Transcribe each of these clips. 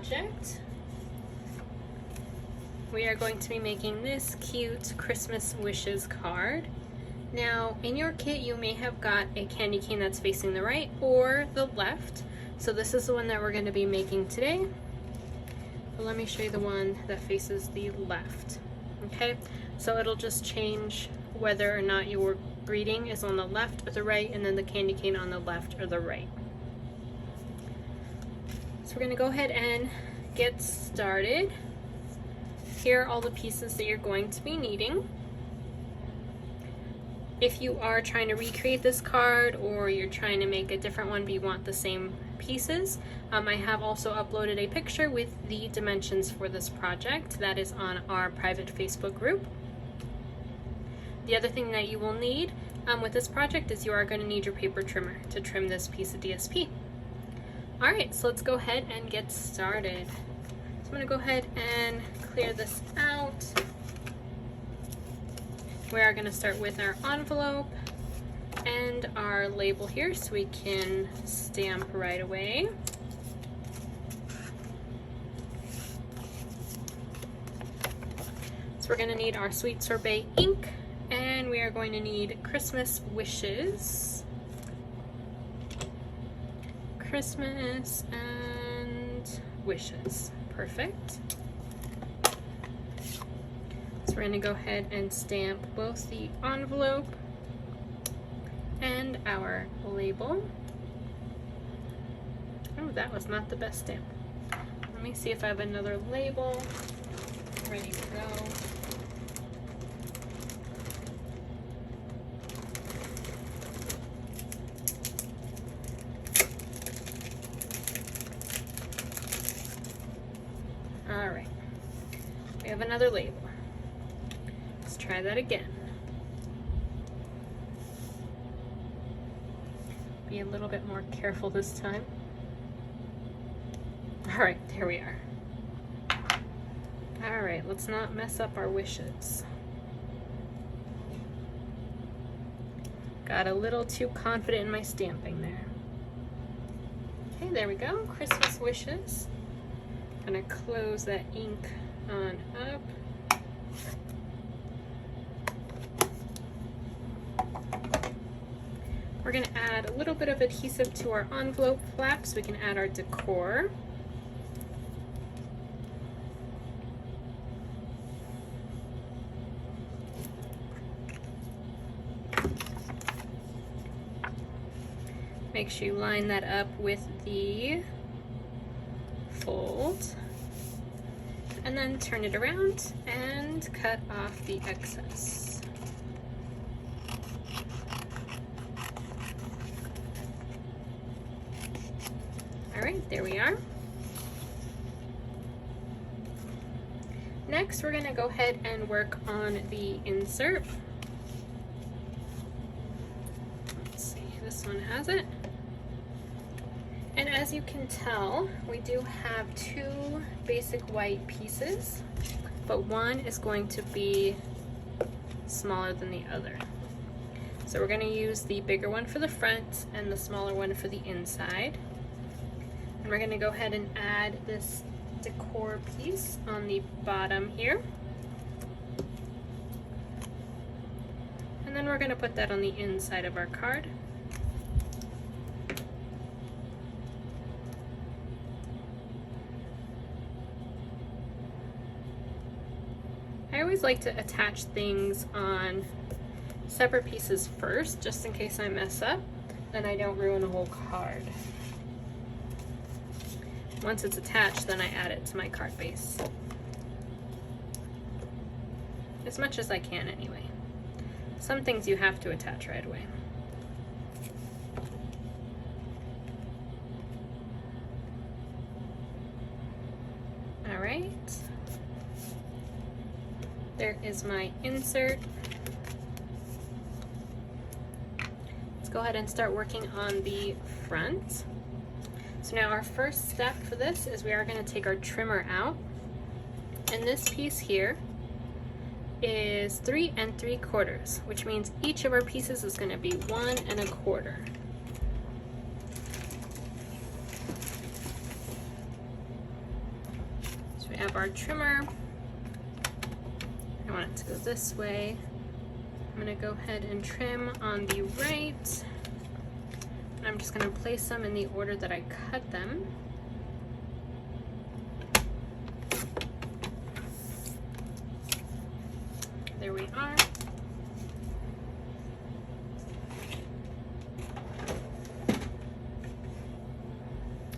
project. We are going to be making this cute Christmas wishes card. Now, in your kit, you may have got a candy cane that's facing the right or the left. So this is the one that we're going to be making today. But let me show you the one that faces the left. Okay, so it'll just change whether or not your greeting is on the left or the right, and then the candy cane on the left or the right. So we're going to go ahead and get started. Here are all the pieces that you're going to be needing. If you are trying to recreate this card or you're trying to make a different one but you want the same pieces, I have also uploaded a picture with the dimensions for this project that is on our private Facebook group. The other thing that you will need with this project is you are going to need your paper trimmer to trim this piece of DSP. Alright, so let's go ahead and get started. So I'm going to go ahead and clear this out. We are going to start with our envelope and our label here so we can stamp right away. So we're going to need our Sweet Sorbet ink, and we are going to need Christmas wishes. Christmas and wishes. Perfect. So we're going to go ahead and stamp both the envelope and our label. Oh, that was not the best stamp. Let me see if I have another label ready to go. All right, we have another label. Let's try that again. Be a little bit more careful this time. All right, there we are. All right, let's not mess up our wishes. Got a little too confident in my stamping there. Okay, there we go, Christmas wishes. Gonna close that ink on up. We're going to add a little bit of adhesive to our envelope flap so we can add our decor. Make sure you line that up with the fold. And then turn it around and cut off the excess. Alright, there we are. Next, we're going to go ahead and work on the insert. Let's see, this one has it. And as you can tell, we do have two basic white pieces, but one is going to be smaller than the other. So we're going to use the bigger one for the front and the smaller one for the inside. And we're going to go ahead and add this decor piece on the bottom here. And then we're going to put that on the inside of our card. I always like to attach things on separate pieces first, just in case I mess up, then I don't ruin a whole card. Once it's attached, then I add it to my card base. As much as I can anyway. Some things you have to attach right away. All right. There is my insert. Let's go ahead and start working on the front. So now our first step for this is we are going to take our trimmer out. And this piece here is 3 3/4, which means each of our pieces is going to be 1 1/4. have our trimmer. I want it to go this way. I'm gonna go ahead and trim on the right. I'm just gonna place them in the order that I cut them. There we are.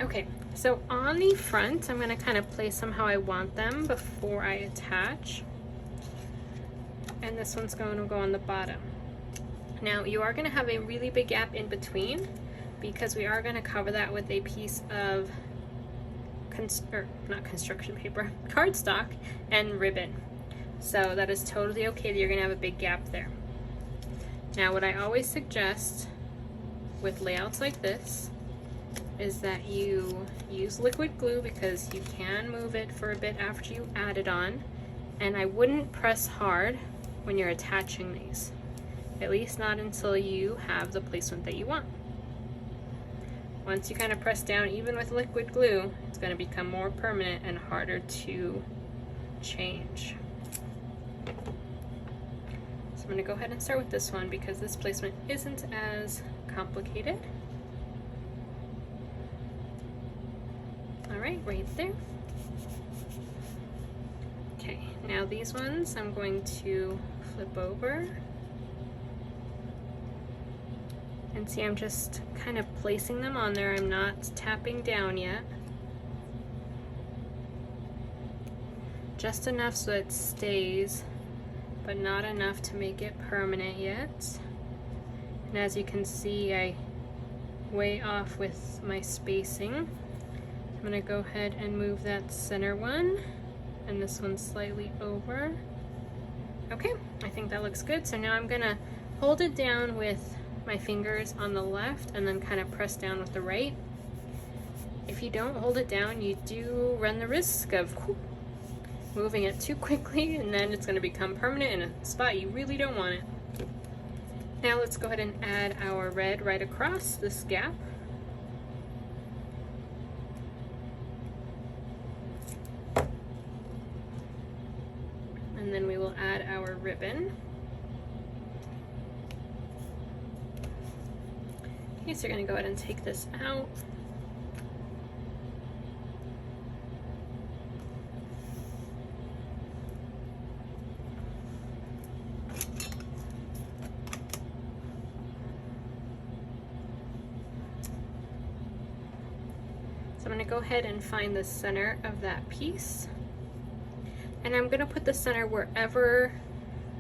Okay, so on the front, I'm gonna kind of place them how I want them before I attach. And this one's going to go on the bottom. Now you are gonna have a really big gap in between because we are gonna cover that with a piece of not construction paper, cardstock and ribbon. So that is totally okay that you're gonna have a big gap there. Now what I always suggest with layouts like this is that you use liquid glue because you can move it for a bit after you add it on, and I wouldn't press hard when you're attaching these, at least not until you have the placement that you want. Once you kind of press down, even with liquid glue, it's going to become more permanent and harder to change. So I'm going to go ahead and start with this one because this placement isn't as complicated. All right, right there. Okay, now these ones I'm going to flip over. And see, I'm just kind of placing them on there. I'm not tapping down yet. Just enough so it stays, but not enough to make it permanent yet. And as you can see, I way off with my spacing. I'm gonna go ahead and move that center one and this one slightly over. Okay, I think that looks good. So now I'm gonna hold it down with my fingers on the left and then kind of press down with the right. If you don't hold it down, you do run the risk of moving it too quickly, and then it's going to become permanent in a spot you really don't want it. Now let's go ahead and add our red right across this gap. And then we will add our ribbon. Okay, so you're going to go ahead and take this out. So I'm going to go ahead and find the center of that piece. And I'm going to put the center wherever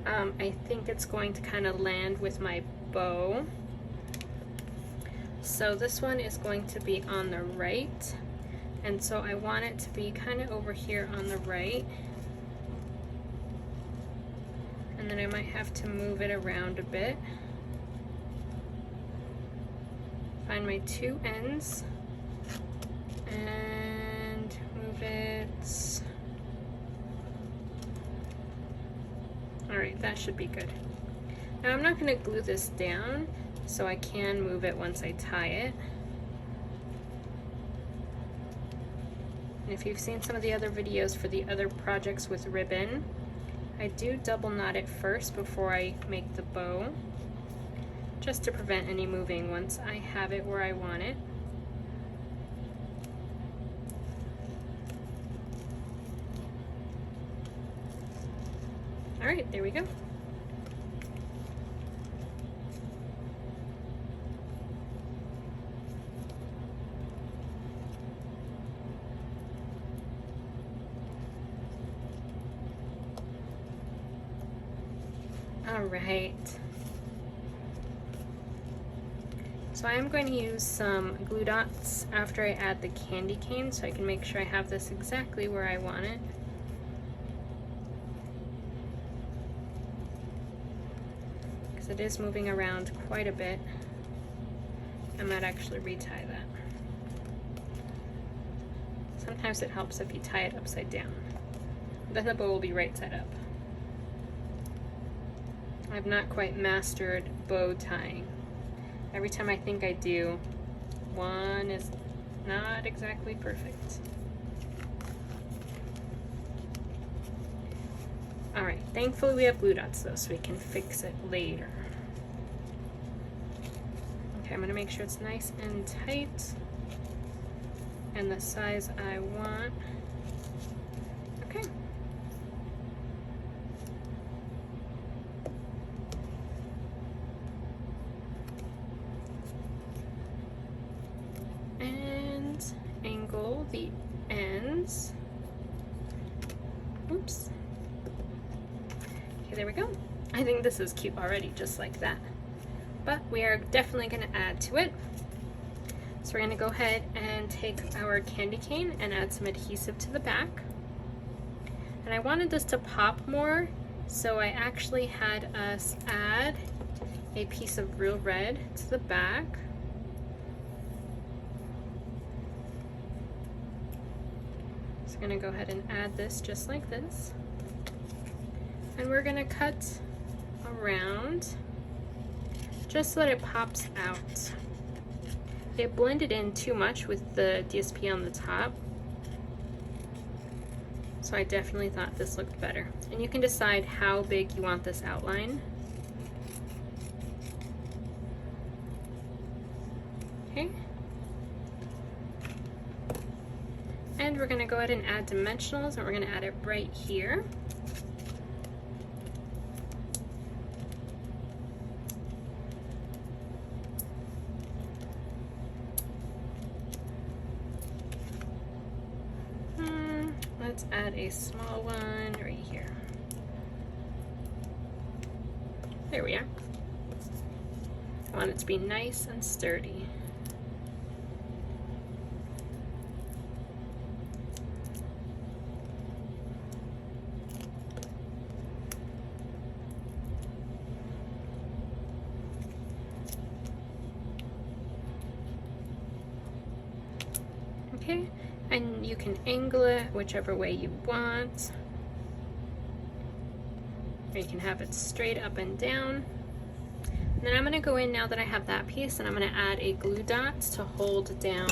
I think it's going to kind of land with my bow. So this one is going to be on the right, and so I want it to be kind of over here on the right, and then I might have to move it around a bit. Find my two ends and move it. Alright, that should be good. Now I'm not going to glue this down, so I can move it once I tie it. And if you've seen some of the other videos for the other projects with ribbon, I do double knot it first before I make the bow, just to prevent any moving once I have it where I want it. All right, there we go. All right. So I am going to use some glue dots after I add the candy cane so I can make sure I have this exactly where I want it. Because it is moving around quite a bit. I might actually retie that. Sometimes it helps if you tie it upside down. Then the bow will be right side up. I've not quite mastered bow tying. Every time I think I do, one is not exactly perfect. Thankfully we have glue dots though, so we can fix it later. Okay, I'm gonna make sure it's nice and tight and the size I want. Okay. And angle the ends. Oops. Okay, there we go. I think this is cute already, just like that. But we are definitely going to add to it. So we're going to go ahead and take our candy cane and add some adhesive to the back. And I wanted this to pop more, so I actually had us add a piece of Real Red to the back. So I'm going to go ahead and add this just like this. And we're going to cut around just so that it pops out. It blended in too much with the DSP on the top, so I definitely thought this looked better. And you can decide how big you want this outline. Okay. And we're going to go ahead and add dimensionals, and we're going to add it right here. Let's add a small one right here. There we are. I want it to be nice and sturdy. Okay, and you can angle it whichever way you want. Or you can have it straight up and down. And then I'm going to go in, now that I have that piece, and I'm going to add a glue dot to hold down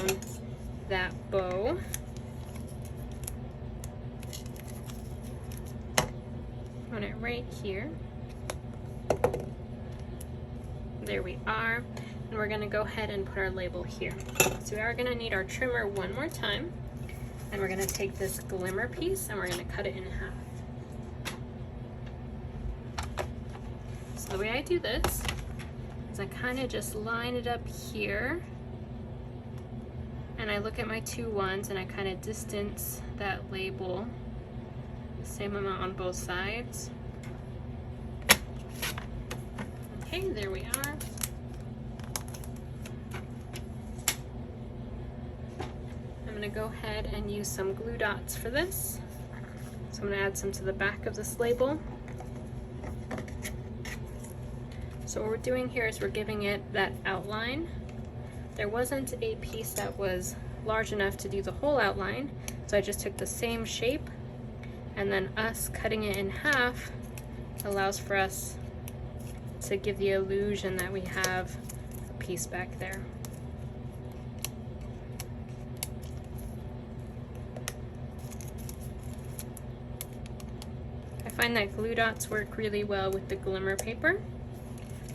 that bow. Put it right here. There we are. And we're going to go ahead and put our label here. So we are going to need our trimmer one more time. And we're going to take this glimmer piece and we're going to cut it in half. So the way I do this is I kind of just line it up here. And I look at my two ones and I kind of distance that label the same amount on both sides. Okay, there we are. I'm going to go ahead and use some glue dots for this. So I'm going to add some to the back of this label. So what we're doing here is we're giving it that outline. There wasn't a piece that was large enough to do the whole outline, so I just took the same shape, and then us cutting it in half allows for us to give the illusion that we have a piece back there. I find that glue dots work really well with the glimmer paper.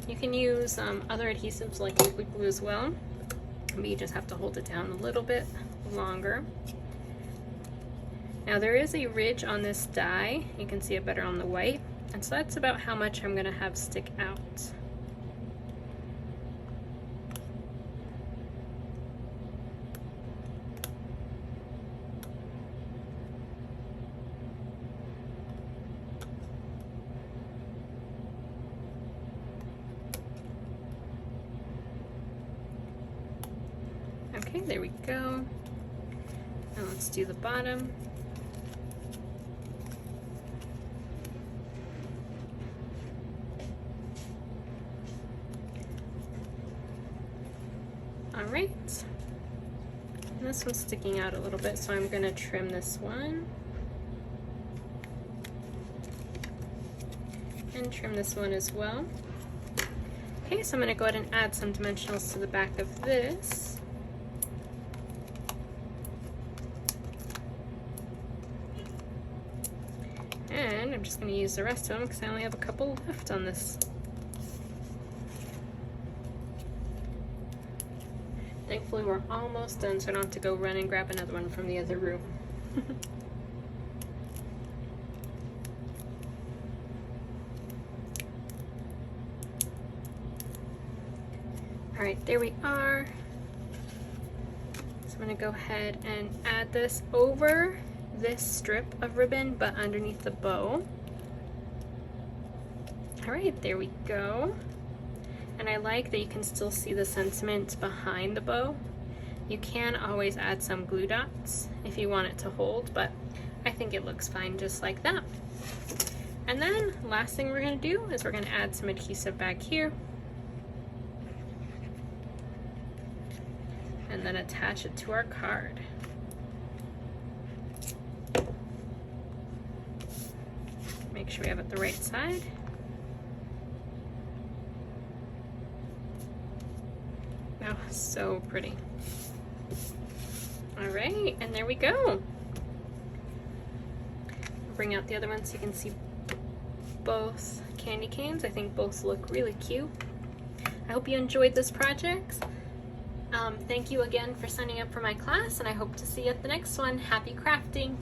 You can use other adhesives like liquid glue as well, but you just have to hold it down a little bit longer. Now there is a ridge on this die, you can see it better on the white, and so that's about how much I'm going to have stick out. Okay, there we go. Now let's do the bottom. All right. And this one's sticking out a little bit, so I'm going to trim this one. And trim this one as well. Okay, so I'm going to go ahead and add some dimensionals to the back of this. And I'm just going to use the rest of them because I only have a couple left on this. Thankfully we're almost done, so I don't have to go run and grab another one from the other room. All right, there we are. So I'm gonna go ahead and add this over this strip of ribbon, but underneath the bow. All right, there we go. And I like that you can still see the sentiment behind the bow. You can always add some glue dots if you want it to hold, but I think it looks fine just like that. And then last thing we're gonna do is we're gonna add some adhesive back here. And then attach it to our card. Make sure we have it the right side. Oh, so pretty. All right, and there we go. Bring out the other one so you can see both candy canes. I think both look really cute. I hope you enjoyed this project. Thank you again for signing up for my class, and I hope to see you at the next one. Happy crafting!